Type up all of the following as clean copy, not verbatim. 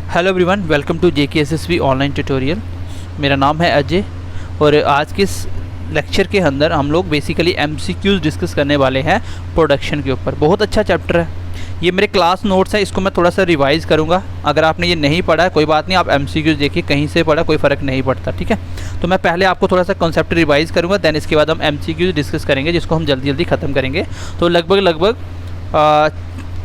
Hello everyone, welcome to JKSSB online tutorial. मेरा नाम है अजय और आज के इस लेक्चर के अंदर हम लोग बेसिकली MCQs डिस्कस करने वाले हैं प्रोडक्शन के ऊपर। बहुत अच्छा चैप्टर है, ये मेरे क्लास नोट्स है, इसको मैं थोड़ा सा रिवाइज़ करूँगा। अगर आपने ये नहीं पढ़ा है कोई बात नहीं, आप MCQs देखिए, कहीं से पढ़ा कोई फ़र्क नहीं पड़ता, ठीक है। तो मैं पहले आपको थोड़ा सा कॉन्सेप्ट रिवाइज़ करूँगा, दैन इसके बाद हम MCQs डिस्कस करेंगे, जिसको हम जल्दी जल्दी ख़त्म करेंगे। तो लगभग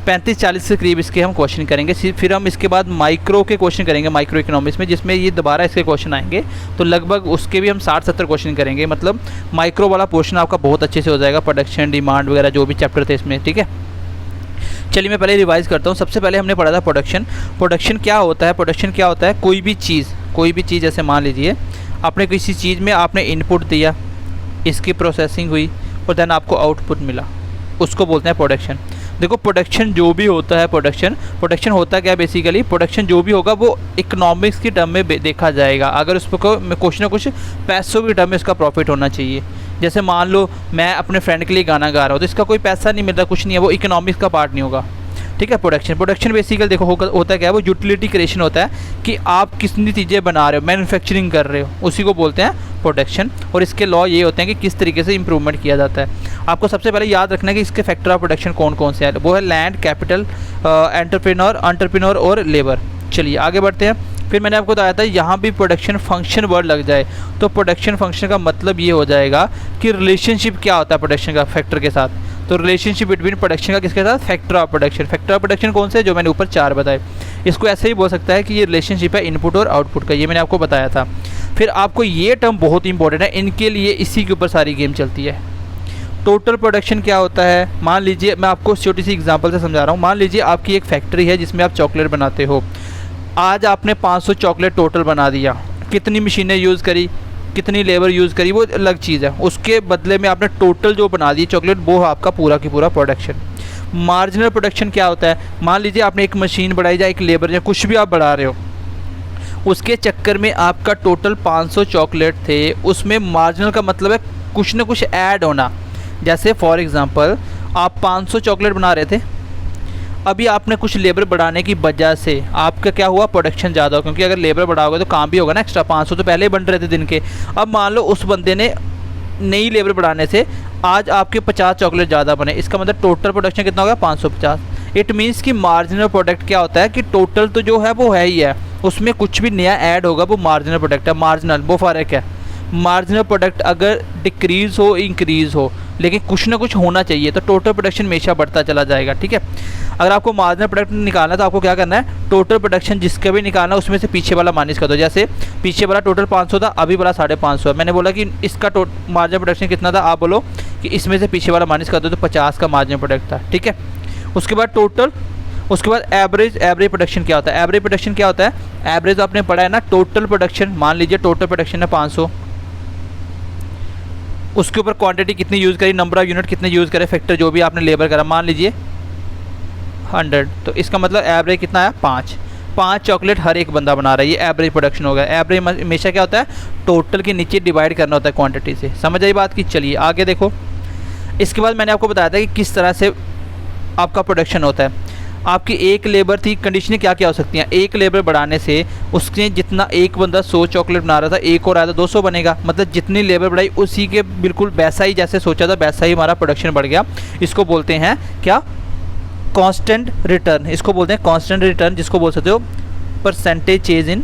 35-40 के करीब इसके हम क्वेश्चन करेंगे। फिर हम इसके बाद माइक्रो के क्वेश्चन करेंगे, माइक्रो इकोनॉमिक्स में, जिसमें ये दोबारा इसके क्वेश्चन आएंगे। तो लगभग उसके भी हम 60-70 क्वेश्चन करेंगे। मतलब माइक्रो वाला पोर्शन आपका बहुत अच्छे से हो जाएगा, प्रोडक्शन, डिमांड वगैरह जो भी चैप्टर थे इसमें, ठीक है। चलिए मैं पहले रिवाइज़ करता हूँ। सबसे पहले हमने पढ़ा था प्रोडक्शन। प्रोडक्शन क्या होता है? प्रोडक्शन क्या होता है? कोई भी चीज़ जैसे मान लीजिए आपने किसी चीज़ में आपने इनपुट दिया, इसकी प्रोसेसिंग हुई और देन आपको आउटपुट मिला, उसको बोलते हैं प्रोडक्शन। देखो प्रोडक्शन जो भी होता है, प्रोडक्शन होता क्या है बेसिकली, प्रोडक्शन जो भी होगा वो इकोनॉमिक्स की टर्म में देखा जाएगा। अगर उस पर कुछ ना कुछ पैसों की टर्म में इसका प्रॉफिट होना चाहिए। जैसे मान लो मैं अपने फ्रेंड के लिए गाना गा रहा हूँ, तो इसका कोई पैसा नहीं मिलता, कुछ नहीं है, वो इकोनॉमिक्स का पार्ट नहीं होगा, ठीक है। प्रोडक्शन बेसिकली देखो होता क्या है, वो यूटिलिटी क्रिएशन होता है कि आप कितनी चीज़ें बना रहे हो, मैन्युफैक्चरिंग कर रहे हो, उसी को बोलते हैं प्रोडक्शन। और इसके लॉ ये होते हैं कि किस तरीके से इंप्रूवमेंट किया जाता है। आपको सबसे पहले याद रखना है कि इसके फैक्टर ऑफ प्रोडक्शन कौन कौन से हैं। वो है लैंड, कैपिटल, एंटरप्रेन्योर और लेबर। चलिए आगे बढ़ते हैं। फिर मैंने आपको बताया था यहाँ भी प्रोडक्शन फंक्शन वर्ड लग जाए तो प्रोडक्शन फंक्शन का मतलब ये हो जाएगा कि रिलेशनशिप क्या होता है प्रोडक्शन का फैक्टर के साथ। तो रिलेशनशिप बिटवीन प्रोडक्शन का किसके साथ? Factor of production. Factor of production कौन से? जो मैंने ऊपर 4 बताए। इसको ऐसे ही बोल सकता है कि ये रिलेशनशिप है इनपुट और आउटपुट का, ये मैंने आपको बताया था। फिर आपको ये टर्म बहुत इंपॉर्टेंट है, इनके लिए इसी के ऊपर सारी गेम चलती है। टोटल प्रोडक्शन क्या होता है? मान लीजिए मैं आपको छोटी सी एग्जांपल से समझा रहा हूँ। मान लीजिए आपकी एक फैक्ट्री है जिसमें आप चॉकलेट बनाते हो। आज आपने 500 चॉकलेट टोटल बना दिया। कितनी मशीनें यूज़ करी, कितनी लेबर यूज़ करी, वो अलग चीज़ है। उसके बदले में आपने टोटल जो बना दी चॉकलेट, वो आपका पूरा की पूरा प्रोडक्शन। मार्जिनल प्रोडक्शन क्या होता है? मान लीजिए आपने एक मशीन बढ़ाई या एक लेबर या कुछ भी आप बढ़ा रहे हो, उसके चक्कर में आपका टोटल 500 चॉकलेट थे, उसमें मार्जिनल का मतलब है कुछ ना कुछ ऐड होना। जैसे फॉर एग्ज़ाम्पल आप 500 चॉकलेट बना रहे थे, अभी आपने कुछ लेबर बढ़ाने की वजह से आपका क्या हुआ? प्रोडक्शन ज़्यादा हो, क्योंकि अगर लेबर बढ़ाओगे तो काम भी होगा ना एक्स्ट्रा। 500 तो पहले ही बन रहे थे दिन के। अब मान लो उस बंदे ने नई लेबर बढ़ाने से आज आपके 50 चॉकलेट ज़्यादा बने, इसका मतलब टोटल प्रोडक्शन कितना होगा? 550। इट मीन्स कि मार्जिनल प्रोडक्ट क्या होता है कि टोटल तो जो है वो है ही है, उसमें कुछ भी नया ऐड होगा वो मार्जिनल प्रोडक्ट है। मार्जिनल वो फ़र्क है। मार्जिनल प्रोडक्ट अगर डिक्रीज़ हो, इंक्रीज़ हो, लेकिन कुछ ना कुछ होना चाहिए, तो टोटल प्रोडक्शन हमेशा बढ़ता चला जाएगा, ठीक है। अगर आपको मार्जिनल प्रोडक्ट निकालना है तो आपको क्या करना है? टोटल प्रोडक्शन जिसका भी निकालना है उसमें से पीछे वाला माइनस कर दो। जैसे पीछे वाला टोटल 500 था, अभी वाला 550 है। मैंने बोला कि इसका मार्जिनल प्रोडक्शन कितना था, आप बोलो कि इसमें से पीछे वाला माइनस कर दो, तो 50 का मार्जिनल प्रोडक्ट था, ठीक है। उसके बाद टोटल, उसके बाद एवरेज प्रोडक्शन क्या होता है? एवरेज प्रोडक्शन क्या होता है? एवरेज आपने पढ़ा है ना, टोटल प्रोडक्शन। मान लीजिए टोटल प्रोडक्शन है 500, उसके ऊपर क्वांटिटी कितनी यूज़ करी, नंबर ऑफ यूनिट कितने यूज़ करे, फैक्टर जो भी आपने लेबर करा, मान लीजिए 100, तो इसका मतलब एवरेज कितना है? 5 चॉकलेट हर एक बंदा बना रहा है, ये एवरेज प्रोडक्शन होगा। एवरेज हमेशा क्या होता है? टोटल के नीचे डिवाइड करना होता है क्वांटिटी से। समझ आई बात की? चलिए आगे देखो। इसके बाद मैंने आपको बताया था कि किस तरह से आपका प्रोडक्शन होता है। आपकी एक लेबर थी, कंडीशनें क्या क्या हो सकती हैं? एक लेबर बढ़ाने से उसने जितना एक बंदा 100 चॉकलेट बना रहा था, एक और आया था 200 बनेगा। मतलब जितनी लेबर बढ़ाई उसी के बिल्कुल वैसा ही जैसे सोचा था वैसा ही हमारा प्रोडक्शन बढ़ गया। इसको बोलते हैं क्या? Constant return. इसको बोलते हैं कांस्टेंट रिटर्न, जिसको बोल सकते हो परसेंटेज चेंज इन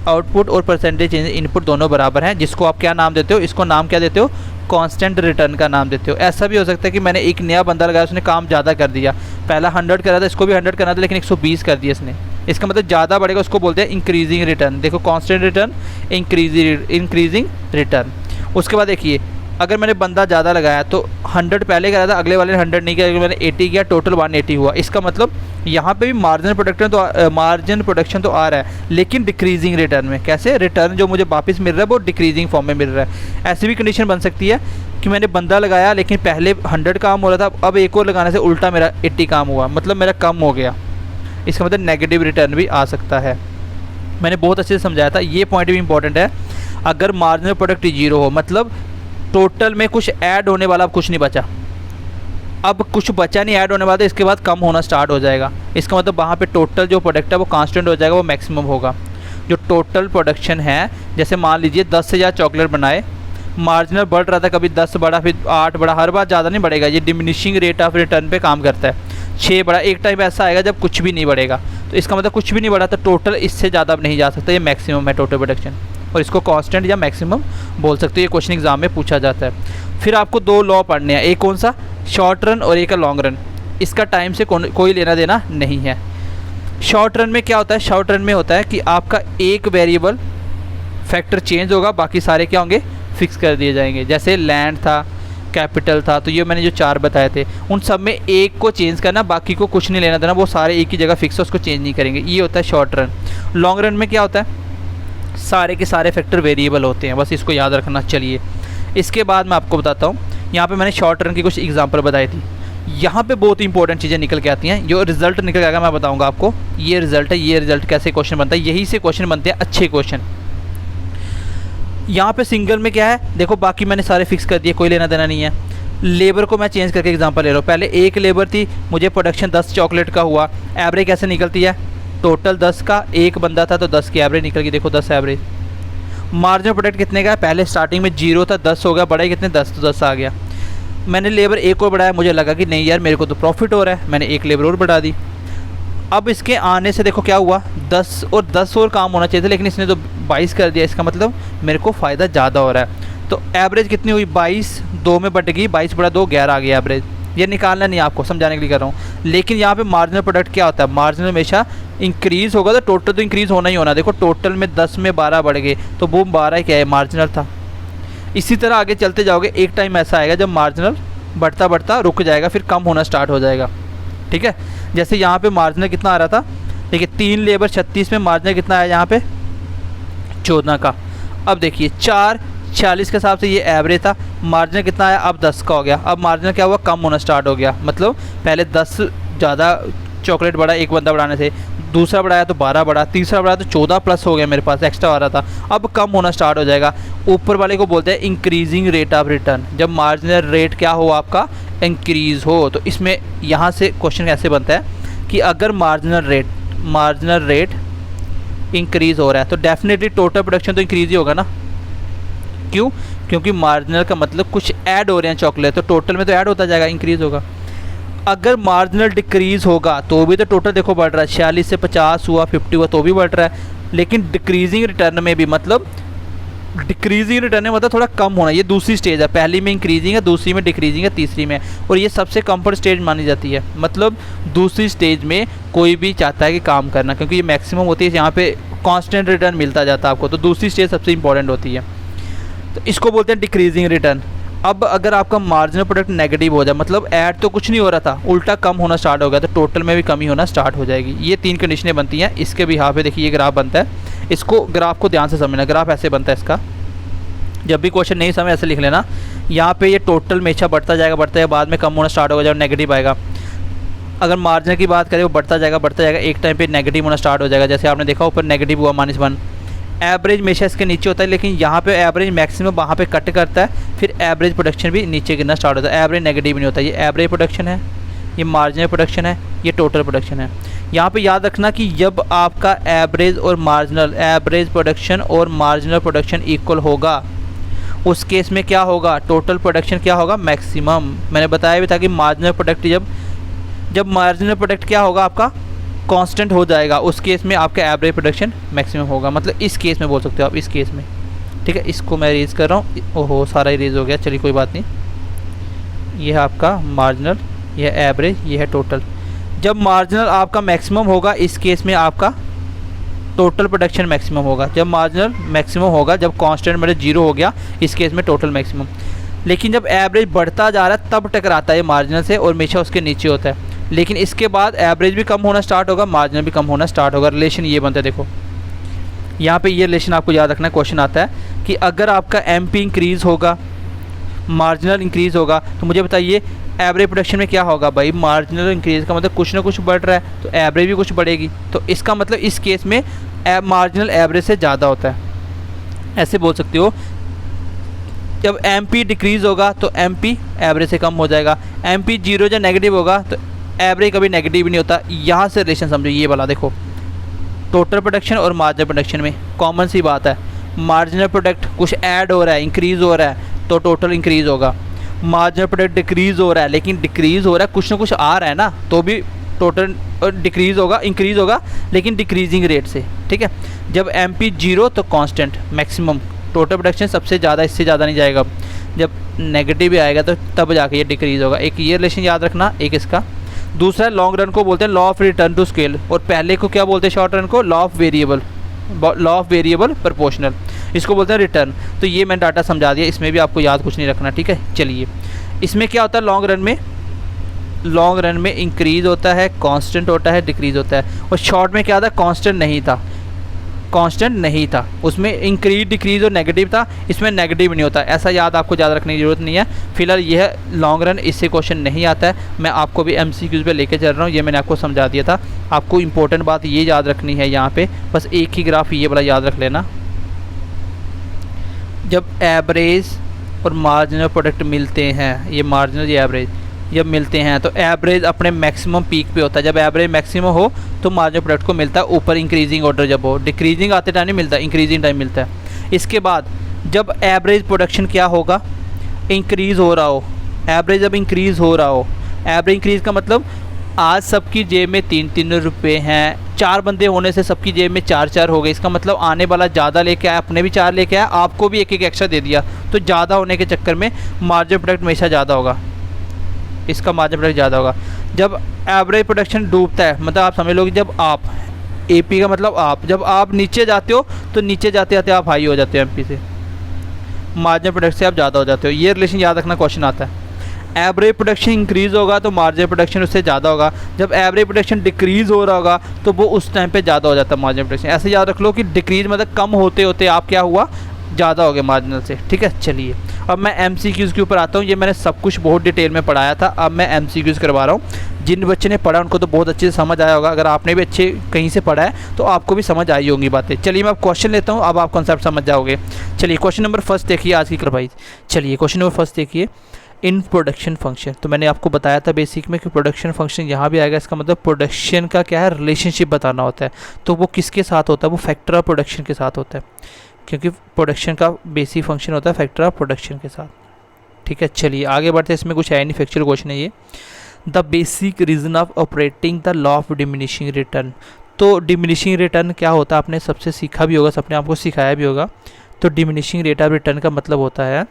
आउटपुट और परसेंटेज चेंज इन इनपुट दोनों बराबर हैं। जिसको आप क्या नाम देते हो? इसको नाम क्या देते हो? कांस्टेंट रिटर्न का नाम देते हो। ऐसा भी हो सकता है कि मैंने एक नया बंदा लगाया, उसने काम ज़्यादा कर दिया, पहला 100 करा था, इसको भी 100 करना था, लेकिन 120 कर दिया इसने, इसका मतलब ज़्यादा बढ़ेगा, उसको बोलते हैं इंक्रीजिंग रिटर्न। देखो कांस्टेंट रिटर्न, इंक्रीजिंग रिटर्न। उसके बाद देखिए, अगर मैंने बंदा ज़्यादा लगाया तो 100 पहले करा था, अगले वाले ने 100 नहीं किया, मैंने 80 किया, टोटल 180 हुआ। इसका मतलब यहाँ पे भी मार्जिनल प्रोडक्शन तो आ रहा है, लेकिन डिक्रीजिंग रिटर्न में। कैसे? रिटर्न जो मुझे वापस मिल रहा है वो डिक्रीजिंग फॉर्म में मिल रहा है। ऐसी भी कंडीशन बन सकती है कि मैंने बंदा लगाया लेकिन पहले 100 काम हो रहा था, अब एक और लगाने से उल्टा मेरा 80 काम हुआ, मतलब मेरा कम हो गया। इसका मतलब नेगेटिव रिटर्न भी आ सकता है। मैंने बहुत अच्छे से समझाया था, ये पॉइंट भी इंपॉर्टेंट है। अगर मार्जिनल प्रोडक्ट 0 हो, मतलब टोटल में कुछ ऐड होने वाला कुछ नहीं बचा, अब कुछ बचा नहीं ऐड होने वाला, इसके बाद कम होना स्टार्ट हो जाएगा। इसका मतलब वहाँ पे टोटल जो प्रोडक्ट है वो कांस्टेंट हो जाएगा, वो मैक्सिमम होगा। जो टोटल प्रोडक्शन है, जैसे मान लीजिए 10 से ज़्यादा चॉकलेट बनाए, मार्जिनल बढ़ रहा था, कभी 10 बढ़ा फिर 8 बढ़ा, हर बार ज़्यादा नहीं बढ़ेगा, ये डिमिनिशिंग रेट ऑफ रिटर्न पे काम करता है। 6 बढ़ा, एक टाइम ऐसा आएगा जब कुछ भी नहीं बढ़ेगा, तो इसका मतलब कुछ भी नहीं बढ़ा तो टोटल इससे ज़्यादा नहीं जा सकता, ये मैक्सिमम है टोटल प्रोडक्शन, और इसको कांस्टेंट या मैक्सिमम बोल सकते हो। ये क्वेश्चन एग्जाम में पूछा जाता है। फिर आपको 2 लॉ पढ़ने हैं, एक कौन सा, शॉर्ट रन और एक है लॉन्ग रन। इसका टाइम से कोई लेना देना नहीं है। शॉर्ट रन में क्या होता है, शॉर्ट रन में होता है कि आपका एक वेरिएबल फैक्टर चेंज होगा, बाकी सारे क्या होंगे, फिक्स कर दिए जाएंगे। जैसे लैंड था, कैपिटल था, तो ये मैंने जो 4 बताए थे उन सब में एक को चेंज करना, बाकी को कुछ नहीं लेना देना, वो सारे एक ही जगह फिक्स है, उसको चेंज नहीं करेंगे। ये होता है शॉर्ट रन। लॉन्ग रन में क्या होता है, सारे के सारे फैक्टर वेरिएबल होते हैं, बस इसको याद रखना। चलिए इसके बाद मैं आपको बताता हूँ, यहाँ पे मैंने शॉर्ट रन की कुछ एग्जांपल बताई थी। यहाँ पे बहुत इंपॉर्टेंट चीज़ें निकल के आती हैं, जो रिजल्ट निकल के आएगा मैं बताऊँगा आपको। ये रिजल्ट है, ये रिजल्ट कैसे क्वेश्चन बनता है, यही से क्वेश्चन बनते हैं अच्छे क्वेश्चन। यहाँ पे सिंगल में क्या है, देखो बाकी मैंने सारे फिक्स कर दिए, कोई लेना देना नहीं है। लेबर को मैं चेंज करके एग्जांपल ले रहा हूँ। पहले एक लेबर थी, मुझे प्रोडक्शन 10 चॉकलेट का हुआ, एवरेज कैसे निकलती है, टोटल 10 का, एक बंदा था तो 10 की एवरेज निकल गई, देखो 10 एवरेज। मार्जिनल प्रोडक्ट कितने का है, पहले स्टार्टिंग में 0 था, 10 हो गया, बढ़ाई कितने, 10, तो 10 आ गया। मैंने लेबर एक और बढ़ाया, मुझे लगा कि नहीं यार मेरे को तो प्रॉफिट हो रहा है, मैंने एक लेबर और बढ़ा दी। अब इसके आने से देखो क्या हुआ, 10 और काम होना चाहिए था, लेकिन इसने तो 22 कर दिया, इसका मतलब मेरे को फ़ायदा ज़्यादा हो रहा है। तो एवरेज कितनी हुई, 22, 2 में बट गई, 22 बड़ा 2, 11 आ गई एवरेज। ये निकालना नहीं, आपको समझाने के लिए कर रहा हूँ। लेकिन यहाँ पे मार्जिनल प्रोडक्ट क्या होता है, मार्जिनल हमेशा इंक्रीज़ होगा, तो टोटल तो इंक्रीज़ होना ही होना। देखो टोटल में 10 में 12 बढ़ गए, तो वो 12 क्या है, मार्जिनल था। इसी तरह आगे चलते जाओगे, एक टाइम ऐसा आएगा जब मार्जिनल बढ़ता बढ़ता रुक जाएगा, फिर कम होना स्टार्ट हो जाएगा। ठीक है, जैसे यहाँ पे मार्जिनल कितना आ रहा था, देखिए 3 लेबर 36 में मार्जिनल कितना आया यहाँ पे, 14 का। अब देखिए 4 46 के हिसाब से ये एवरेज था, मार्जिनल कितना आया, अब 10 का हो गया। अब मार्जिनल क्या हुआ, कम होना स्टार्ट हो गया, मतलब पहले 10 ज़्यादा चॉकलेट बढ़ा एक बंदा बढ़ाने से, दूसरा बढ़ाया तो 12 बढ़ा, तीसरा बढ़ाया तो 14 प्लस हो गया, मेरे पास एक्स्ट्रा आ रहा था, अब कम होना स्टार्ट हो जाएगा। ऊपर वाले को बोलते हैं इंक्रीजिंग रेट ऑफ रिटर्न, जब मार्जिनल रेट क्या हो आपका, इंक्रीज़ हो। तो इसमें यहाँ से क्वेश्चन कैसे बनता है कि अगर मार्जिनल रेट इंक्रीज़ हो रहा है तो डेफिनेटली टोटल प्रोडक्शन तो इंक्रीज़ ही होगा ना। क्यों, क्योंकि मार्जिनल का मतलब कुछ ऐड हो रहे हैं चॉकलेट, तो टोटल में तो ऐड होता जाएगा, इंक्रीज़ होगा। अगर मार्जिनल डिक्रीज़ होगा तो भी तो टोटल देखो बढ़ रहा है, 46 से 50 हुआ, 50 हुआ, तो भी बढ़ रहा है। लेकिन डिक्रीजिंग रिटर्न में भी, मतलब डिक्रीजिंग रिटर्न में मतलब थोड़ा कम होना, ये दूसरी स्टेज है, पहली में इंक्रीजिंग है, दूसरी में डिक्रीजिंग है, तीसरी में, और ये सबसे कम्फर्ट स्टेज मानी जाती है। मतलब दूसरी स्टेज में कोई भी चाहता है कि काम करना, क्योंकि ये मैक्सिमम होती है, यहाँ पे कांस्टेंट रिटर्न मिलता जाता है आपको, तो दूसरी स्टेज सबसे इंपॉर्टेंट होती है, तो इसको बोलते हैं डिक्रीजिंग रिटर्न। अब अगर आपका मार्जिनल प्रोडक्ट नेगेटिव हो जाए, मतलब ऐड तो कुछ नहीं हो रहा था, उल्टा कम होना स्टार्ट हो गया, तो टोटल में भी कमी होना स्टार्ट हो जाएगी। ये 3 कंडीशनें बनती हैं। इसके भी यहाँ पे देखिए ये ग्राफ बनता है, इसको ग्राफ को ध्यान से समझना। ग्राफ ऐसे बनता है इसका, जब भी क्वेश्चन नहीं समझ ऐसे लिख लेना। यहाँ पे ये टोटल हमेशा बढ़ता जाएगा, बाद में कम होना स्टार्ट होगा जब नेगेटिव आएगा। अगर मार्जिन की बात करें वो बढ़ता जाएगा, एक टाइम पे नेगेटिव होना स्टार्ट हो जाएगा। जैसे आपने देखा ऊपर नेगेटिव हुआ -1, एवरेज हमेशा इसके नीचे होता है, लेकिन यहाँ पे एवरेज मैक्सिमम वहाँ पे कट करता है, फिर एवरेज प्रोडक्शन भी नीचे गिरना स्टार्ट होता है। एवरेज नेगेटिव नहीं होता, ये एवरेज प्रोडक्शन है, ये मार्जिनल प्रोडक्शन है, ये टोटल प्रोडक्शन है। यहाँ पे याद रखना कि जब आपका एवरेज प्रोडक्शन और मार्जिनल प्रोडक्शन इक्वल होगा, उस केस में क्या होगा, टोटल प्रोडक्शन क्या होगा, मैक्सिमम। मैंने बताया भी था कि मार्जिनल प्रोडक्ट जब मार्जिनल प्रोडक्ट क्या होगा आपका, कांस्टेंट हो जाएगा, उस केस में आपका एवरेज प्रोडक्शन मैक्सिमम होगा। मतलब इस केस में बोल सकते हो आप, इस केस में। ठीक है, इसको मैं इरेज कर रहा हूँ, ओहो सारा इरेज हो गया, चलिए कोई बात नहीं। ये है आपका मार्जिनल, ये है एवरेज, ये है टोटल। जब मार्जिनल आपका मैक्सिमम होगा, इस केस में आपका टोटल प्रोडक्शन मैक्सिमम होगा। जब मार्जिनल मैक्सिमम होगा, जब कांस्टेंट मेरे 0 हो गया, इस केस में टोटल मैक्सिमम। लेकिन जब एवरेज बढ़ता जा रहा है तब टकराता है मार्जिनल से, और हमेशा उसके नीचे होता है। लेकिन इसके बाद एवरेज भी कम होना स्टार्ट होगा, मार्जिनल भी कम होना स्टार्ट होगा। रिलेशन ये बनता है, देखो यहाँ पे ये रिलेशन आपको याद रखना है। क्वेश्चन आता है कि अगर आपका एमपी इंक्रीज़ होगा, मार्जिनल इंक्रीज़ होगा, तो मुझे बताइए एवरेज प्रोडक्शन में क्या होगा। भाई मार्जिनल इंक्रीज़ का मतलब कुछ ना कुछ बढ़ रहा है, तो एवरेज भी कुछ बढ़ेगी। तो इसका मतलब इस केस में मार्जिनल एवरेज से ज़्यादा होता है, ऐसे बोल सकते हो। जब MP डिक्रीज़ होगा तो MP एवरेज से कम हो जाएगा, MP जीरो या नेगेटिव होगा तो एवरेज कभी नेगेटिव नहीं होता। यहाँ से रिलेशन समझो, ये वाला देखो, टोटल प्रोडक्शन और मार्जिनल प्रोडक्शन में कॉमन सी बात है, मार्जिनल प्रोडक्ट कुछ ऐड हो रहा है, इंक्रीज़ हो रहा है तो टोटल इंक्रीज़ होगा, मार्जिनल प्रोडक्ट डिक्रीज़ हो रहा है लेकिन डिक्रीज़ हो रहा है, कुछ ना कुछ आ रहा है ना, तो भी टोटल डिक्रीज़ होगा, इंक्रीज़ होगा लेकिन डिक्रीजिंग रेट से, ठीक है। जब MP जीरो तो कांस्टेंट मैक्सिमम, टोटल प्रोडक्शन सबसे ज़्यादा, इससे ज़्यादा नहीं जाएगा। जब नेगेटिव भी आएगा तो तब जाके ये डिक्रीज़ होगा। एक ये रिलेशन याद रखना, एक इसका। दूसरा लॉन्ग रन को बोलते हैं law of return to scale, और पहले को क्या बोलते हैं शॉर्ट रन को, लॉ ऑफ वेरिएबल प्रोपोर्शनल, इसको बोलते हैं रिटर्न। तो ये मैंने डाटा समझा दिया, इसमें भी आपको याद कुछ नहीं रखना, ठीक है। चलिए, इसमें क्या होता है लॉन्ग रन में इंक्रीज़ होता है, कांस्टेंट होता है, डिक्रीज़ होता है। और शॉर्ट में क्या था, कांस्टेंट नहीं था, उसमें इंक्रीज डिक्रीज और नेगेटिव था, इसमें नेगेटिव नहीं होता। ऐसा याद आपको ज़्यादा रखने की ज़रूरत नहीं है। फिलहाल यह लॉन्ग रन, इससे क्वेश्चन नहीं आता है, मैं आपको भी MCQs पे लेके चल रहा हूँ, ये मैंने आपको समझा दिया था। आपको इंपॉर्टेंट बात ये याद रखनी है यहाँ पे, बस एक ही ग्राफ ये वाला याद रख लेना। जब एवरेज और मार्जिनल प्रोडक्ट मिलते हैं, ये मार्जिनल ये एवरेज जब मिलते हैं तो एवरेज अपने मैक्सिमम पीक पे होता है। जब एवरेज मैक्सिमम हो तो मार्जिनल प्रोडक्ट को मिलता है ऊपर इंक्रीजिंग ऑर्डर, जब हो डिक्रीजिंग आते टाइम नहीं मिलता, इंक्रीजिंग टाइम मिलता है। इसके बाद जब एवरेज प्रोडक्शन क्या होगा, इंक्रीज़ हो रहा हो, एवरेज जब इंक्रीज़ हो रहा हो, एवरेज इंक्रीज़ का मतलब आज सबकी जेब में 3-3 रुपये हैं, 4 बंदे होने से सबकी जेब में 4-4 हो गए, इसका मतलब आने वाला ज़्यादा लेके आया, अपने भी 4 लेके आया, आपको भी एक एक्स्ट्रा दे दिया, तो ज़्यादा होने के चक्कर में मार्जिनल प्रोडक्ट हमेशा ज़्यादा होगा, इसका मार्जिनल प्रोडक्ट ज़्यादा होगा। जब एवरेज प्रोडक्शन डूबता है, मतलब आप समझ लो कि जब आप AP का मतलब आप, जब आप नीचे जाते हो तो नीचे जाते जाते आप हाई हो जाते हो MP से, मार्जिनल प्रोडक्ट से आप ज़्यादा हो जाते हो। ये रिलेशन याद रखना, क्वेश्चन आता है। एवरेज प्रोडक्शन इंक्रीज़ होगा तो मार्जिनल प्रोडक्शन उससे ज़्यादा होगा, जब एवरेज प्रोडक्शन डिक्रीज़ हो रहा होगा तो वो उस टाइम पे ज़्यादा हो जाता है मार्जिनल प्रोडक्शन। ऐसे याद रख लो कि डिक्रीज़ मतलब कम होते होते आप क्या हुआ, ज़्यादा हो गया मार्जिनल से, ठीक है। चलिए, अब मैं MCQs के ऊपर आता हूँ। ये मैंने सब कुछ बहुत डिटेल में पढ़ाया था, अब मैं MCQs करवा रहा हूँ। जिन बच्चे ने पढ़ा उनको तो बहुत अच्छे से समझ आया होगा, अगर आपने भी अच्छे कहीं से पढ़ा है तो आपको भी समझ आई होंगी बातें। चलिए, मैं अब क्वेश्चन लेता हूँ, अब आप कॉन्सेप्ट समझ जाओगे। चलिए, क्वेश्चन नंबर फर्स्ट देखिए आज की करवाई। चलिए, क्वेश्चन नंबर फर्स्ट देखिए, इन प्रोडक्शन फंक्शन। तो मैंने आपको बताया था बेसिक में कि प्रोडक्शन फंक्शन यहाँ भी आएगा, इसका मतलब प्रोडक्शन का क्या है, रिलेशनशिप बताना होता है। तो वो किसके साथ होता है, वो फैक्टर ऑफ प्रोडक्शन के साथ होता है, क्योंकि प्रोडक्शन का बेसिक फंक्शन होता है फैक्टर ऑफ प्रोडक्शन के साथ, ठीक है। चलिए आगे बढ़ते हैं, इसमें कुछ है नहीं, फैक्चुअल क्वेश्चन है ये। The basic reason of operating the law of diminishing return. तो डिमिनिशिंग रिटर्न क्या होता है, आपने सबसे सीखा भी होगा, सबने आपको सिखाया भी होगा। तो डिमिनिशिंग रेट ऑफ रिटर्न का मतलब होता है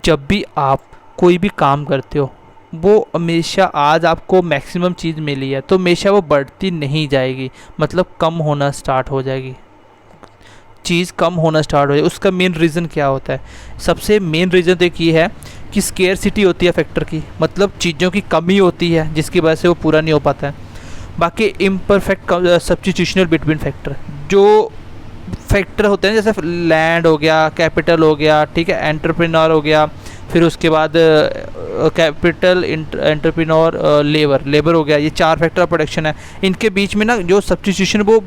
जब भी आप कोई भी काम करते हो, वो हमेशा आज आपको मैक्सिमम चीज़ मिली है तो हमेशा वो बढ़ती नहीं जाएगी, मतलब कम होना स्टार्ट हो जाएगी, चीज़ कम होना स्टार्ट हो जाए। उसका मेन रीज़न क्या होता है, सबसे मेन रीज़न तो एक ये है कि स्केर्सिटी होती है फैक्टर की, मतलब चीज़ों की कमी होती है जिसकी वजह से वो पूरा नहीं हो पाता है। बाकी इम्परफेक्ट सब्स्टिट्यूशनल बिटवीन फैक्टर, जो फैक्टर होते हैं जैसे लैंड हो गया, कैपिटल हो गया, ठीक है, एंटरप्रेन्योर हो गया, फिर उसके बाद कैपिटल, एंटरप्रेन्योर, लेबर हो गया, ये 4 फैक्टर ऑफ प्रोडक्शन है। इनके बीच में ना जो सब्स्टिट्यूशन वो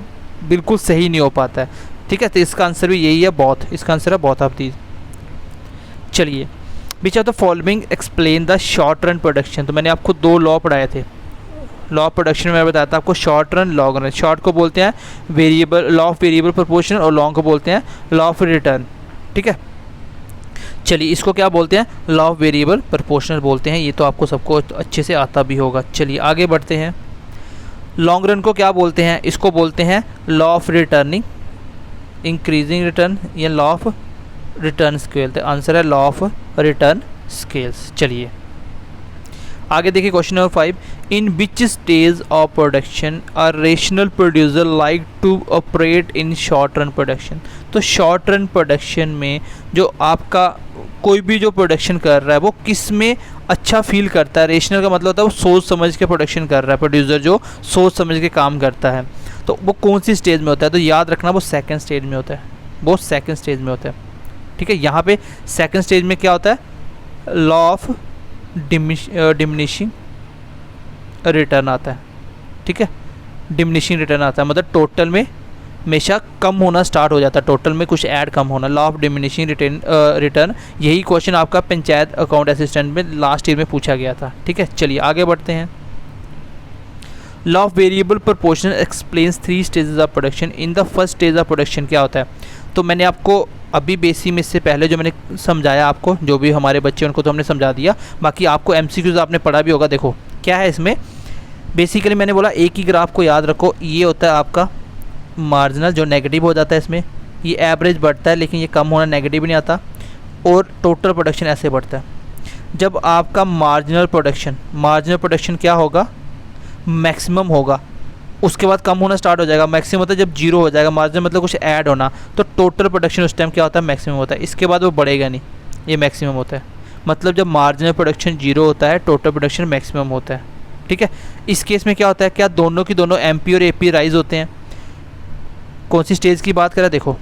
बिल्कुल सही नहीं हो पाता है, ठीक है। तो इसका आंसर भी यही है, बोथ, इसका आंसर है बोथ ऑफ दीज। चलिए, which of the following explain the short run production. तो मैंने आपको 2 लॉ पढ़ाए थे, लॉ ऑफ प्रोडक्शन में बताया था आपको short run, long run. Short को बोलते हैं variable, law of variable proportion, और लॉन्ग को बोलते हैं लॉ ऑफ रिटर्न, ठीक है। चलिए, इसको क्या बोलते हैं, लॉ ऑफ वेरिएबल प्रोपोर्शनल बोलते हैं। ये तो आपको सबको अच्छे से आता भी होगा। चलिए आगे बढ़ते हैं। लॉन्ग रन को क्या बोलते हैं, इसको बोलते हैं law of returning, increasing return, या लॉ ऑफ रिटर्न स्केल। तो आंसर है लॉ ऑफ रिटर्न स्केल्स। चलिए आगे देखिए, question number 5, in which stage of production are rational producer like to operate in short run production. तो short run production में जो आपका कोई भी जो प्रोडक्शन कर रहा है वो किस में अच्छा फील करता है। रेशनल का मतलब होता है वो सोच समझ के प्रोडक्शन कर रहा है, प्रोड्यूसर जो सोच समझ के काम करता है, तो वो कौन सी स्टेज में होता है। तो याद रखना वो सेकंड स्टेज में होता है, वो सेकंड स्टेज में होता है, ठीक है। यहाँ पे सेकंड स्टेज में क्या होता है, लॉ ऑफ डिमिनिशिंग रिटर्न आता है, ठीक है। डिमिनिशिंग रिटर्न आता है, मतलब टोटल में हमेशा कम होना स्टार्ट हो जाता है, टोटल में कुछ ऐड कम होना, लॉ ऑफ डिमिनिशिंग रिटर्न। यही क्वेश्चन आपका पंचायत अकाउंट असिस्टेंट में लास्ट ईयर में पूछा गया था। ठीक है, चलिए आगे बढ़ते हैं। Law of variable proportion explains 3 stages of production. In the first stage of production क्या होता है, तो मैंने आपको अभी बेसिक में इससे पहले जो मैंने समझाया आपको, जो भी हमारे बच्चे उनको तो हमने समझा दिया, बाकी आपको MCQs आपने पढ़ा भी होगा। देखो क्या है इसमें, बेसिकली मैंने बोला एक ही ग्राफ को याद रखो, ये होता है आपका मार्जिनल जो नेगेटिव हो जाता है, इसमें ये एवरेज बढ़ता है लेकिन ये कम होना, नेगेटिव नहीं आता, और टोटल प्रोडक्शन ऐसे बढ़ता है। जब आपका मार्जिनल प्रोडक्शन क्या होगा, मैक्सिमम होगा, उसके बाद कम होना स्टार्ट हो जाएगा। मैक्सिमम होता है जब जीरो हो जाएगा, मार्जिनल मतलब कुछ ऐड होना, तो टोटल प्रोडक्शन उस टाइम क्या होता है, मैक्सिमम होता है। इसके बाद वो बढ़ेगा नहीं, ये मैक्सिमम होता है। मतलब जब मार्जिनल प्रोडक्शन जीरो होता है, टोटल प्रोडक्शन मैक्सिमम होता है। ठीक है, इस केस में क्या होता है, क्या दोनों की दोनों MP और AP राइज होते हैं। कौन सी स्टेज की बात कर रहा है, देखो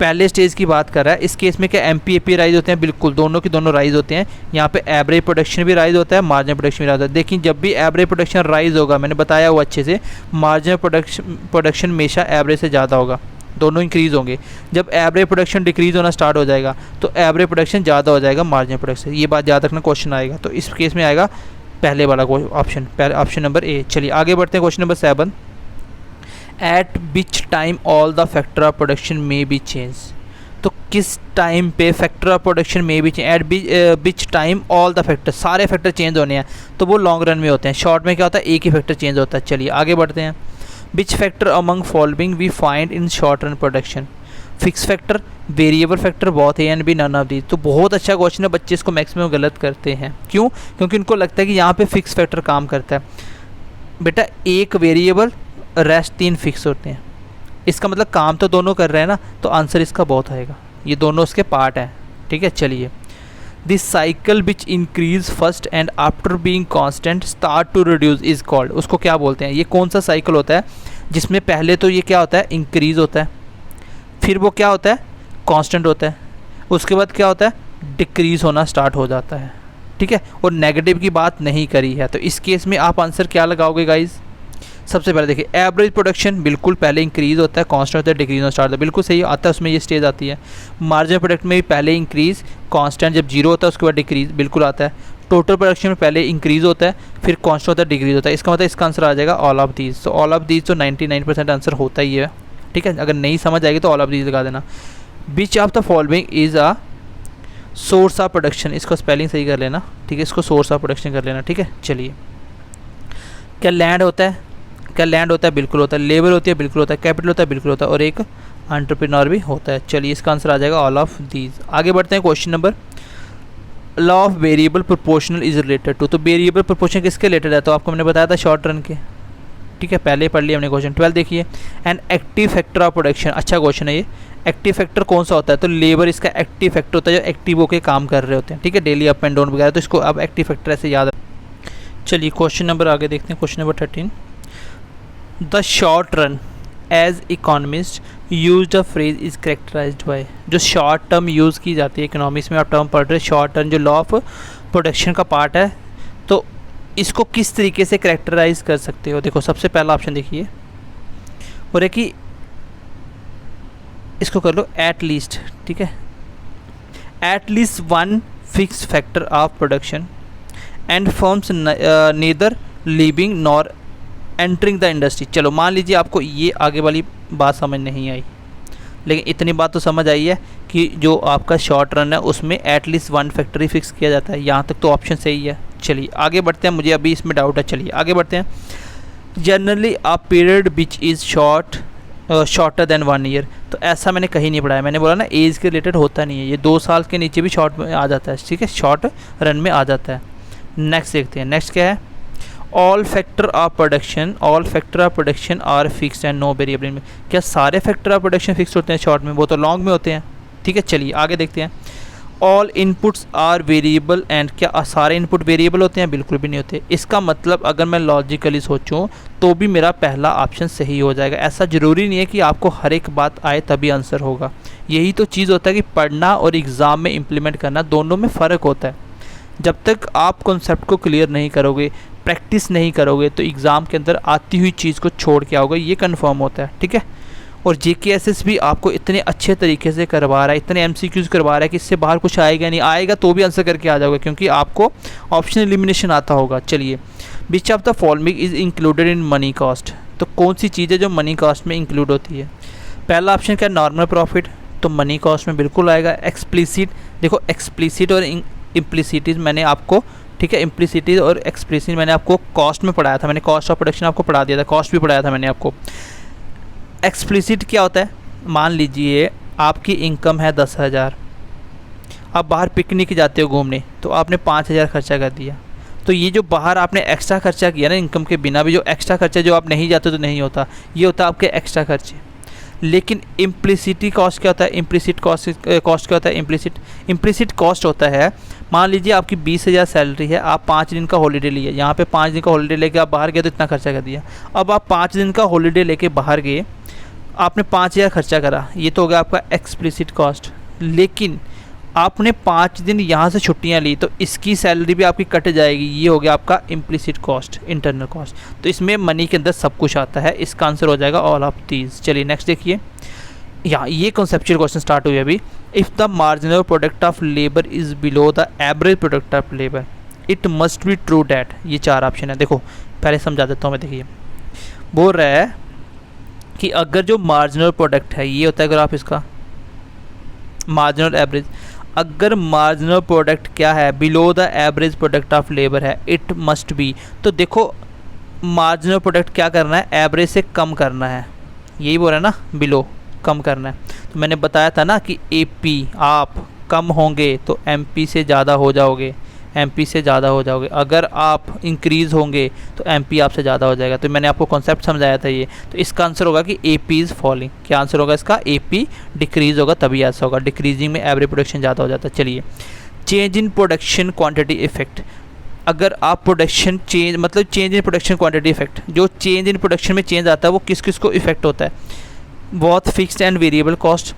पहले स्टेज की बात कर रहा है। इस केस में क्या MP AP राइज होते हैं, बिल्कुल दोनों की दोनों राइज होते हैं। यहाँ पे एवरेज प्रोडक्शन भी राइज होता है, मार्जिनल प्रोडक्शन भी राइज होता है। लेकिन जब भी एवरेज प्रोडक्शन राइज होगा, मैंने बताया वो अच्छे से, मार्जिनल प्रोडक्शन हमेशा एवरेज से ज़्यादा होगा, दोनों इंक्रीज़ होंगे। जब एवरेज प्रोडक्शन डिक्रीज़ होना स्टार्ट हो जाएगा तो एवरेज प्रोडक्शन ज़्यादा हो जाएगा मार्जिनल प्रोडक्शन। ये बात याद रखना, क्वेश्चन आएगा तो इस केस में आएगा पहले वाला ऑप्शन, ऑप्शन नंबर A। चलिए आगे बढ़ते हैं, question number 7। Eight which time all the factor of production में बी चेंज। तो किस टाइम पे फैक्टर ऑफ प्रोडक्शन में भी change, eight which time all the factor, सारे फैक्टर चेंज होने हैं, तो वो लॉन्ग रन में होते हैं। शॉर्ट में क्या होता है, एक ही फैक्टर चेंज होता है। चलिए आगे बढ़ते हैं। Which factor among following we find in short run production. Fix factor, variable factor, both A and B, none of the. तो बहुत अच्छा क्वेश्चन है, बच्चे इसको मैक्सिमम गलत करते हैं। क्यों? क्योंकि उनको लगता है कि यहाँ पे फिक्स फैक्टर काम करता है। बेटा एक वेरिएबल, रेस्ट 3 फिक्स होते हैं। इसका मतलब काम तो दोनों कर रहे हैं ना, तो आंसर इसका बहुत आएगा। ये दोनों उसके पार्ट हैं। ठीक है, चलिए। This cycle which increase first and after being constant start to reduce is called. उसको क्या बोलते हैं? ये कौन सा साइकिल होता है जिसमें पहले तो ये क्या होता है, इंक्रीज होता है, फिर वो क्या होता है, कांस्टेंट होता है, उसके बाद क्या होता है, डिक्रीज होना स्टार्ट हो जाता है। ठीक है, और नेगेटिव की बात नहीं करी है। तो इस केस में आप आंसर क्या लगाओगे गाइज? सबसे पहले देखिए, एवरेज प्रोडक्शन बिल्कुल पहले इंक्रीज़ होता है, कांस्टेंट होता है, डिक्रीज होना स्टार्ट होता है, बिल्कुल सही आता है, उसमें ये स्टेज आती है। मार्जिनल प्रोडक्ट में भी पहले इंक्रीज़, कांस्टेंट जब जीरो होता है उसके बाद डिक्रीज बिल्कुल आता है। टोटल प्रोडक्शन में पहले इंक्रीज़ होता है, फिर कांस्टेंट होता है, डिक्रीज होता है। इसका मतलब इसका आंसर आ जाएगा ऑल ऑफ दीज। तो ऑल ऑफ दीज तो 99% आंसर होता ही है। ठीक है, अगर नहीं समझ आएगी तो ऑल ऑफ दीज लगा देना। विच of the following is a source of production. इसको स्पेलिंग सही कर लेना। ठीक है, इसको सोर्स ऑफ प्रोडक्शन कर लेना। ठीक है, चलिए। क्या लैंड होता है? क्या लैंड होता है? बिल्कुल होता है। लेबर होती है? बिल्कुल होता है। कैपिटल होता है? बिल्कुल होता है। और एक एंटरप्रेन्योर भी होता है। चलिए, इसका आंसर आ जाएगा ऑल ऑफ दीज। आगे बढ़ते हैं, question number. Law of variable proportional is related to. तो वेरिएबल प्रोपोर्शन किसके रिलेटेड है? तो आपको मैंने बताया था शॉर्ट रन के। ठीक है, पहले पढ़ लिया हमने क्वेश्चन। 12 देखिए, an active factor of production. अच्छा क्वेश्चन है ये। एक्टिव फैक्टर कौन सा होता है? तो लेबर इसका एक्टिव फैक्टर होता है, जो एक्टिव होकर काम कर रहे होते हैं। ठीक है, डेली अप एंड डाउन वगैरह। तो इसको अब एक्टिव फैक्टर ऐसे याद रखें। चलिए क्वेश्चन नंबर आगे देखते हैं, question number 13। The short run as economist use the phrase is characterized by. जो शॉर्ट टर्म यूज़ की जाती है इकोनॉमिक्स में, आप टर्म पढ़ रहे, शॉर्ट टर्म जो लॉ ऑफ प्रोडक्शन का पार्ट है, तो इसको किस तरीके से करेक्टराइज कर सकते हो? देखो सबसे पहला ऑप्शन देखिए, और है कि इसको कर लो एट लीस्ट। ठीक है, at least one fix factor of production and firms neither leaving nor entering the industry. चलो मान लीजिए आपको ये आगे वाली बात समझ नहीं आई, लेकिन इतनी बात तो समझ आई है कि जो आपका शॉर्ट रन है उसमें एटलीस्ट वन फैक्टर ही फिक्स किया जाता है। यहाँ तक तो ऑप्शन सही है। चलिए आगे बढ़ते हैं, मुझे अभी इसमें डाउट है। चलिए आगे बढ़ते हैं। Generally a period which is shorter than 1 year. तो ऐसा मैंने कहीं नहीं पढ़ा है। मैंने बोला ना, एज के रिलेटेड होता नहीं है ये। 2 साल के नीचे भी शॉर्ट में आ जाता है। ठीक है, शॉर्ट रन में आ जाता है। नेक्स्ट देखते हैं, नेक्स्ट क्या है? All factor of production are fix and no variable में। क्या सारे फैक्टर ऑफ प्रोडक्शन फिक्स होते हैं शॉर्ट में? वो तो लॉन्ग में होते हैं। ठीक है, चलिए आगे देखते हैं। All inputs are variable and, क्या सारे इनपुट वेरिएबल होते हैं? बिल्कुल भी नहीं होते। इसका मतलब अगर मैं लॉजिकली सोचूं तो भी मेरा पहला ऑप्शन सही हो जाएगा। ऐसा ज़रूरी नहीं है कि आपको हर एक बात आए तभी आंसर होगा। यही तो चीज़ होता है कि पढ़ना और एग्ज़ाम में इम्प्लीमेंट करना, दोनों में फ़र्क होता है। जब तक आप कॉन्सेप्ट को क्लियर नहीं करोगे, प्रैक्टिस नहीं करोगे, तो एग्ज़ाम के अंदर आती हुई चीज़ को छोड़ के आओगे, ये कन्फर्म होता है। ठीक है, और JKSS भी आपको इतने अच्छे तरीके से करवा रहा है, इतने MCQs करवा रहा है कि इससे बाहर कुछ आएगा नहीं, आएगा तो भी आंसर करके आ जाओगे क्योंकि आपको ऑप्शन एलिमिनेशन आता होगा। चलिए, which of the following is included in money cost, तो कौन सी चीज़ है जो मनी कॉस्ट में इंक्लूड होती है? पहला ऑप्शन क्या, नॉर्मल प्रॉफिट, तो मनी कॉस्ट में बिल्कुल आएगा। एक्सप्लिसिट, देखो एक्सप्लिसिट और इम्प्लिसिट मैंने आपको, ठीक है, इम्प्लिसिट और एक्सप्लिसिट मैंने आपको कॉस्ट में पढ़ाया था, मैंने कॉस्ट ऑफ प्रोडक्शन आपको पढ़ा दिया था, कॉस्ट भी पढ़ाया था मैंने आपको। एक्सप्लिसिट क्या होता है, मान लीजिए आपकी इनकम है 10,000, आप बाहर पिकनिक जाते हो घूमने, तो आपने 5,000 खर्चा कर दिया, तो ये जो बाहर आपने एक्स्ट्रा खर्चा किया ना इनकम के बिना भी, जो एक्स्ट्रा खर्चा जो आप नहीं जाते तो नहीं होता, ये होता है आपके एक्स्ट्रा खर्चे। लेकिन इम्प्लिसिटी कॉस्ट क्या होता है, इम्प्लिसिट कॉस्ट क्या होता है, इम्प्लिसिट कॉस्ट होता है, मान लीजिए आपकी 20,000 सैलरी है, आप 5 दिन का हॉलीडे लिए, यहाँ पे 5 दिन का हॉलीडे लेके आप बाहर गए तो इतना खर्चा कर दिया। अब आप 5 दिन का हॉलीडे लेके बाहर गए, आपने 5,000 खर्चा करा, ये तो हो गया आपका एक्सप्लिसिट कॉस्ट। लेकिन आपने 5 दिन यहाँ से छुट्टियाँ ली तो इसकी सैलरी भी आपकी कट जाएगी, ये हो गया आपका इम्प्लिसिट कॉस्ट, इंटरनल कॉस्ट। तो इसमें मनी के अंदर सब कुछ आता है, इसका आंसर हो जाएगा ऑल ऑफ दीज। चलिए नेक्स्ट देखिए, यहाँ ये कॉन्सेप्चुअल क्वेश्चन स्टार्ट हुई अभी। If the marginal product of labour is below the average product of labour it must be true that, ये 4 ऑप्शन है। देखो पहले समझा देता हूँ मैं, देखिए बोल रहा है कि अगर जो मार्जिनल प्रोडक्ट है, ये होता है अगर आप इसका मार्जिनल एवरेज, अगर मार्जिनल प्रोडक्ट क्या है, below the average product of labour है, इट मस्ट बी, तो देखो मार्जिनल प्रोडक्ट क्या करना है, एवरेज से कम करना है, यही बोल रहा है ना, बिलो कम करना है। तो मैंने बताया था ना कि AP आप कम होंगे तो MP से ज़्यादा हो जाओगे, MP से ज़्यादा हो जाओगे, अगर आप इंक्रीज़ होंगे तो MP आपसे ज़्यादा हो जाएगा। तो मैंने आपको कॉन्सेप्ट समझाया था ये। तो इसका आंसर होगा कि AP इज़ फॉलिंग, क्या आंसर होगा इसका, AP डिक्रीज़ होगा तभी ऐसा होगा, डिक्रीजिंग में एवरेज प्रोडक्शन ज़्यादा हो जाता है। चलिए, change in production quantity effect, अगर आप प्रोडक्शन चेंज, मतलब change in production quantity effect, जो चेंज इन प्रोडक्शन में चेंज आता है वो किस किस को इफेक्ट होता है, बहुत fixed and variable cost,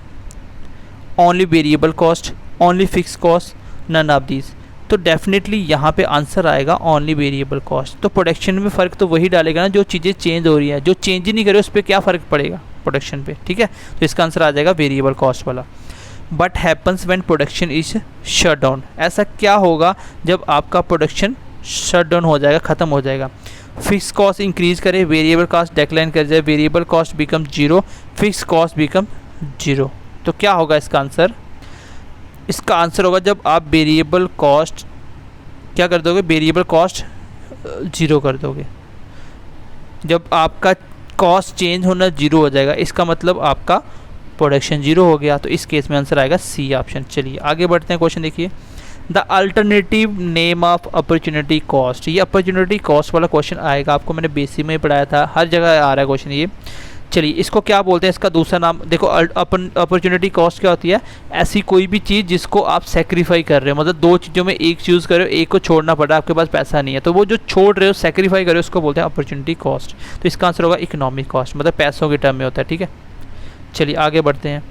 only variable cost, only fix cost, none of these. तो डेफिनेटली यहाँ पे आंसर आएगा ओनली वेरिएबल कॉस्ट। तो प्रोडक्शन में फ़र्क तो वही डालेगा ना जो चीज़ें चेंज हो रही हैं, जो चेंज ही नहीं करे उस पर क्या फ़र्क पड़ेगा प्रोडक्शन पे, ठीक है। तो इसका आंसर आ जाएगा वेरिएबल कॉस्ट वाला। But happens when production is shut down, ऐसा क्या होगा जब आपका प्रोडक्शन शट डाउन हो जाएगा, ख़त्म हो जाएगा। फिक्स कॉस्ट इंक्रीज करे, वेरिएबल कॉस्ट डिक्लाइन कर जाए, variable cost become 0, fix cost become 0। तो क्या होगा इसका आंसर, इसका आंसर होगा जब आप वेरिएबल कॉस्ट क्या कर दोगे, वेरिएबल कॉस्ट 0 कर दोगे, जब आपका कॉस्ट चेंज होना 0 हो जाएगा, इसका मतलब आपका प्रोडक्शन 0 हो गया। तो इस केस में आंसर आएगा C ऑप्शन। चलिए आगे बढ़ते हैं, क्वेश्चन देखिए, the alternative name of opportunity cost, ये अपॉर्चुनिटी कॉस्ट वाला क्वेश्चन आएगा, आपको मैंने बेसिक में ही पढ़ाया था, हर जगह आ रहा है क्वेश्चन ये। चलिए इसको क्या बोलते हैं, इसका दूसरा नाम देखो, अपॉर्चुनिटी कॉस्ट क्या होती है, ऐसी कोई भी चीज़ जिसको आप सेक्रीफाई कर रहे हो, मतलब 2 चीज़ों में एक चूज़ कर रहे हो, एक को छोड़ना पड़ रहा है, आपके पास पैसा नहीं है, तो वो जो छोड़ रहे हो, सेक्रीफाई कर रहे हो, उसको बोलते हैं अपॉर्चुनिटी कॉस्ट। तो इसका आंसर होगा इकोनॉमिक कॉस्ट, मतलब पैसों के टर्म में होता है, ठीक है। चलिए आगे बढ़ते हैं,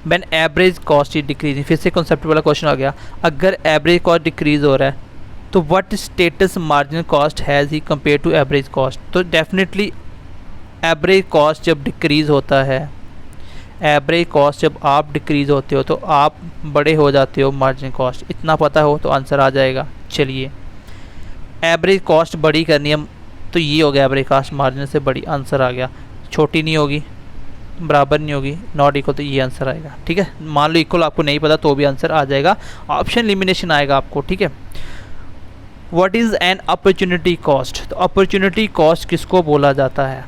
when average cost is decreasing, फिर से कॉन्सेप्ट वाला क्वेश्चन आ गया, अगर एवरेज कॉस्ट डिक्रीज हो रहा है तो what status marginal cost has he compare to average cost. तो डेफिनेटली एवरेज कॉस्ट जब डिक्रीज़ होता है, एवरेज कॉस्ट जब आप डिक्रीज़ होते हो तो आप बड़े हो जाते हो मार्जिनल कॉस्ट, इतना पता हो तो आंसर आ जाएगा। चलिए एवरेज कॉस्ट बड़ी करनी है तो ये हो गया एवरेज कॉस्ट मार्जिनल से बड़ी, आंसर आ गया। छोटी नहीं होगी, बराबर नहीं होगी, नॉट इक्वल, तो ये आंसर आएगा, ठीक है। मान लो इक्वल आपको नहीं पता तो भी आंसर आ जाएगा, ऑप्शन एलिमिनेशन आएगा आपको, ठीक है। What is an opportunity cost, तो अपॉर्चुनिटी कॉस्ट किसको बोला जाता है,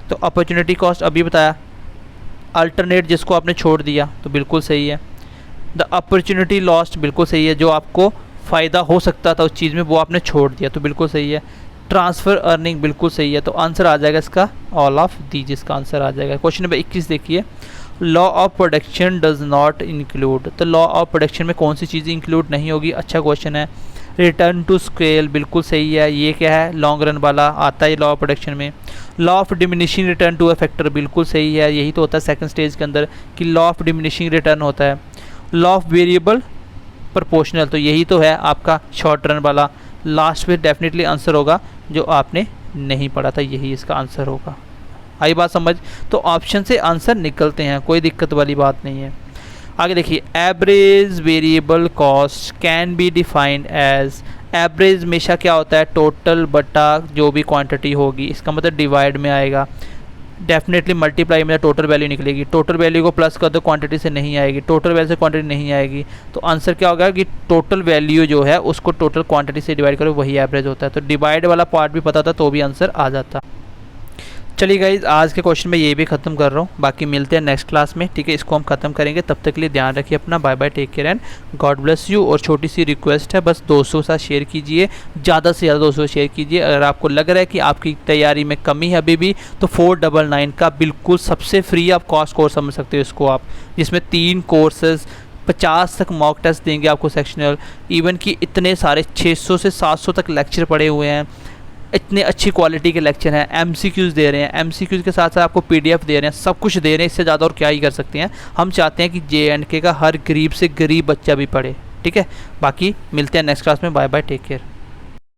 तो अपॉर्चुनिटी कॉस्ट अभी बताया, अल्टरनेट जिसको आपने छोड़ दिया तो बिल्कुल सही है। द अपॉर्चुनिटी लॉस्ट बिल्कुल सही है, जो आपको फ़ायदा हो सकता था उस चीज़ में वो आपने छोड़ दिया तो बिल्कुल सही है। ट्रांसफ़र अर्निंग बिल्कुल सही है, तो आंसर आ जाएगा इसका ऑल ऑफ दी, जिसका आंसर आ जाएगा। क्वेश्चन नंबर 21 देखिए, law of production does not include, तो लॉ ऑफ प्रोडक्शन में कौन सी चीज़ इंक्लूड नहीं होगी, अच्छा क्वेश्चन है। रिटर्न टू स्केल बिल्कुल सही है, ये क्या है, लॉन्ग रन वाला आता है लॉ ऑफ प्रोडक्शन में। Law of diminishing return to a factor बिल्कुल सही है, यही तो होता है सेकंड स्टेज के अंदर कि लॉ ऑफ डिमिनिशिंग रिटर्न होता है। लॉ ऑफ वेरिएबल प्रोपोर्शनल, तो यही तो है आपका शॉर्ट रन वाला। लास्ट में डेफिनेटली आंसर होगा जो आपने नहीं पढ़ा था, यही इसका आंसर होगा। आई बात समझ। तो ऑप्शन से आंसर निकलते हैं, कोई दिक्कत वाली बात नहीं है। आगे देखिए, average variable cost can be defined as, average हमेशा क्या होता है, टोटल बटा जो भी क्वांटिटी होगी, इसका मतलब डिवाइड में आएगा। डेफिनेटली मल्टीप्लाई में टोटल वैल्यू निकलेगी, टोटल वैल्यू को प्लस कर दो क्वांटिटी से नहीं आएगी, टोटल वैल्यू से क्वांटिटी नहीं आएगी, तो आंसर क्या होगा कि टोटल वैल्यू जो है उसको टोटल क्वांटिटी से डिवाइड करो, वही एवरेज होता है। तो डिवाइड वाला पार्ट भी पता था तो भी आंसर आ जाता। चलिए गाइज, आज के क्वेश्चन में ये भी ख़त्म कर रहा हूँ, बाकी मिलते हैं नेक्स्ट क्लास में, ठीक है। इसको हम ख़त्म करेंगे, तब तक के लिए ध्यान रखिए अपना। Bye bye, take care and God bless you. और छोटी सी रिक्वेस्ट है, बस दोस्तों के साथ शेयर कीजिए, ज़्यादा से ज़्यादा दोस्तों को शेयर कीजिए। अगर आपको लग रहा है कि आपकी तैयारी में कमी है अभी भी, तो 499 का बिल्कुल सबसे फ्री आप कॉस्ट कोर्स समझ सकते हो इसको आप, जिसमें 3 कोर्सेज 50 तक मॉक टेस्ट देंगे आपको सेक्शनल, इवन कि इतने सारे 600 से 700 तक लेक्चर पड़े हुए हैं, इतने अच्छी क्वालिटी के लेक्चर हैं, एमसीक्यूज़ दे रहे हैं, एमसीक्यूज़ के साथ साथ आपको पीडीएफ दे रहे हैं, सब कुछ दे रहे हैं। इससे ज़्यादा और क्या ही कर सकते हैं। हम चाहते हैं कि JNK का हर गरीब से गरीब बच्चा भी पढ़े, ठीक है। बाकी मिलते हैं नेक्स्ट क्लास में। Bye bye, take care.